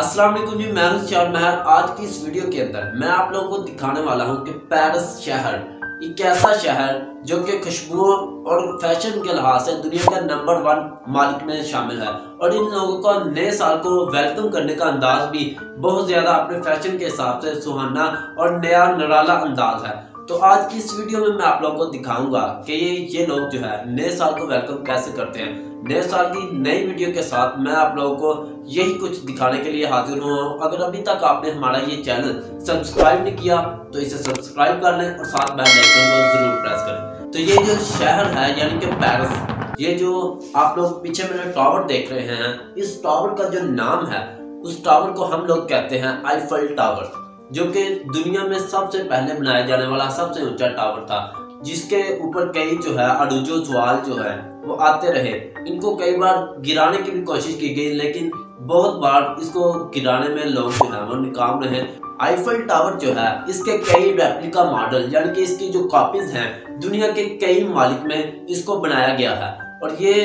अस्सलाम वालेकुम जी, मैं हूं zeeshan महर। आज की इस वीडियो के अंदर मैं आप लोगों को दिखाने वाला हूं कि पेरिस शहर एक ऐसा शहर जो कि खुशबुओं और फैशन के लिहाज से दुनिया का नंबर 1 मालिक में शामिल है। और इन लोगों का नए साल को वेलकम करने का अंदाज भी बहुत ज्यादा अपने फैशन के हिसाब से सुहाना और नया निराला अंदाज है। तो आज की इस वीडियो में मैं आप लोगों को दिखाऊंगा कि ये लोग जो है नए साल को वेलकम कैसे करते हैं। नए साल की नई वीडियो के साथ मैं आप लोगों को यही कुछ दिखाने के लिए हाजिर हुआ हूँ। अगर अभी तक आपने हमारा ये चैनल सब्सक्राइब नहीं किया तो इसे सब्सक्राइब कर लें और साथ बेल आइकन को जरूर प्रेस करें। तो ये जो शहर है यानी कि पेरिस, ये जो आप लोग पीछे मेरे टावर देख रहे हैं, इस टावर का जो नाम है उस टावर को हम लोग कहते हैं आईफल टावर, जो कि दुनिया में सबसे पहले बनाया जाने वाला सबसे ऊंचा टावर था, जिसके ऊपर कई जो है अरूजो सवाल जो है वो आते रहे। इनको कई बार गिराने की भी कोशिश की गई, लेकिन बहुत बार इसको गिराने में लोग जो है वो नाकाम रहे। आईफल टावर जो है इसके कई रेप्लिका मॉडल यानी कि इसकी जो कॉपीज हैं दुनिया के कई ममालिक में इसको बनाया गया है। और ये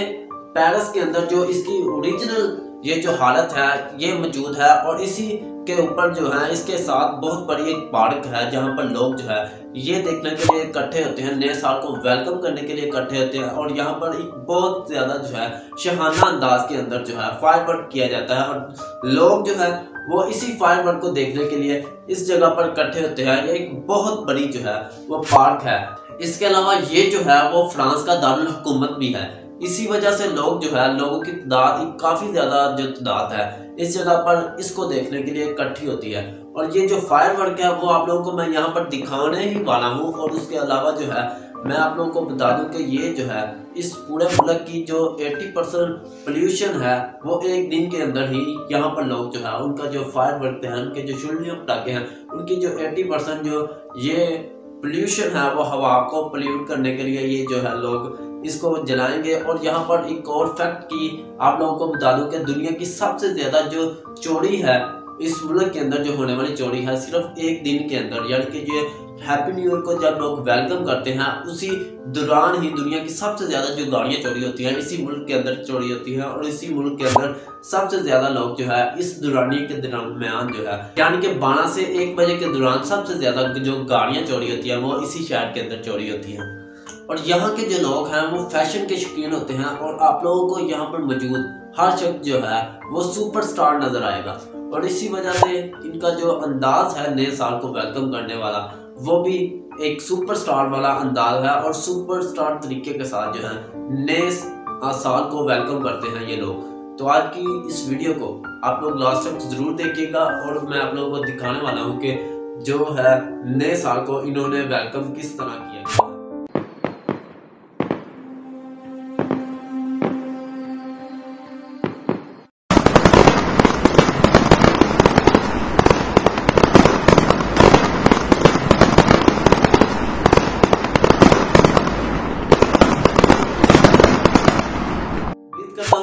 पेरिस के अंदर जो इसकी ओरिजिनल ये जो हालत है ये मौजूद है। और इसी के ऊपर जो है इसके साथ बहुत बड़ी एक पार्क है जहाँ पर लोग जो है ये देखने के लिए इकट्ठे होते हैं, नए साल को वेलकम करने के लिए इकट्ठे होते हैं। और यहाँ पर एक बहुत ज्यादा जो है शहाना अंदाज के अंदर जो है फायरवर्क किया जाता है और लोग जो है वो इसी फायरवर्क को देखने के लिए इस जगह पर इकट्ठे होते हैं। ये एक बहुत बड़ी जो है वो पार्क है। इसके अलावा ये जो है वो फ्रांस का दारुल हुकूमत भी है। इसी वजह से लोग जो है लोगों की तादाद काफी ज्यादा जो तादाद है इस जगह पर इसको देखने के लिए इकट्ठी होती है। और ये जो फायरवर्क है वो आप लोगों को मैं यहाँ पर दिखाने ही वाला हूँ। और उसके अलावा जो है मैं आप लोगों को बता दूं कि ये जो है इस पूरे मुल्क की जो 80% पोल्यूशन है वो एक दिन के अंदर ही यहाँ पर लोग जो है उनका जो फायरवर्क है, उनके जो शुल्लियों पटाखे हैं, उनकी जो 80% जो ये पोल्यूशन है वो हवा को पोल्यूट करने के लिए ये जो है लोग इसको जलाएंगे। और यहाँ पर एक और फैक्ट की आप लोगों को बता दूं कि दुनिया की सबसे ज्यादा जो चोरी है इस मुल्क के अंदर जो होने वाली चोरी है सिर्फ एक दिन के अंदर, यानी कि ये हैप्पी न्यू ईयर को जब लोग वेलकम करते हैं उसी दौरान ही दुनिया की सबसे ज्यादा जो गाड़ियां चोरी होती हैं इसी मुल्क के अंदर चोरी होती है। और इसी मुल्क के अंदर सबसे ज्यादा लोग जो है इस दौरानी के दरमियान जो है यानी कि 12 से 1 बजे के दौरान सबसे ज्यादा जो गाड़ियां चोरी होती है वो इसी शहर के अंदर चोरी होती है। और यहाँ के जो लोग हैं वो फैशन के शौकीन होते हैं और आप लोगों को यहाँ पर मौजूद हर शख्स जो है वो सुपरस्टार नजर आएगा। और इसी वजह से इनका जो अंदाज है नए साल को वेलकम करने वाला वो भी एक सुपरस्टार वाला अंदाज है और सुपरस्टार तरीके के साथ जो है नए साल को वेलकम करते हैं ये लोग। तो आज की इस वीडियो को आप लोग लास्ट तक जरूर देखिएगा और मैं आप लोगों को दिखाने वाला हूँ कि जो है नए साल को इन्होंने वेलकम किस तरह किया।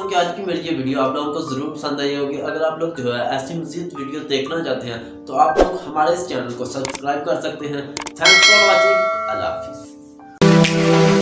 कि आज की मेरी ये वीडियो आप लोगों को जरूर पसंद आई होगी। अगर आप लोग जो है ऐसी मज़ीद वीडियो देखना चाहते हैं तो आप लोग हमारे इस चैनल को सब्सक्राइब कर सकते हैं। Thanks for watching. अल्लाह हाफिज़।